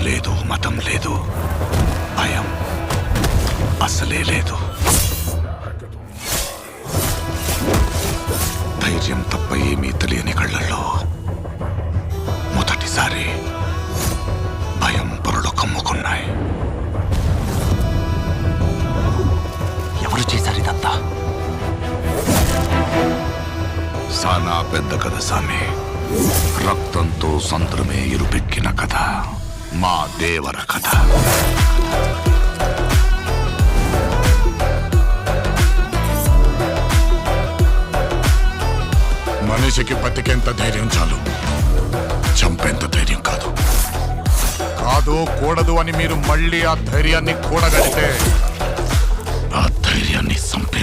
లేదు, మతం లేదు, భయం అసలే లేదు. ధైర్యం తప్ప ఏమీ తెలియని కళ్ళల్లో మొదటిసారి భయం పొరలు కమ్ముకున్నాయి. ఎవరు చేశారు ఇదంతా? సానా పెద్ద కథ సామి. రక్తంతో సంద్రమే ఇరుపెక్కిన కథ మా దేవర కథ. మనిషికి బతికేంత ధైర్యం చాలు, చంపేంత ధైర్యం కాదు. కాదు కూడదు అని మీరు మళ్ళీ ఆ ధైర్యాన్ని కూడగలిగితే ఆ ధైర్యాన్ని చంపే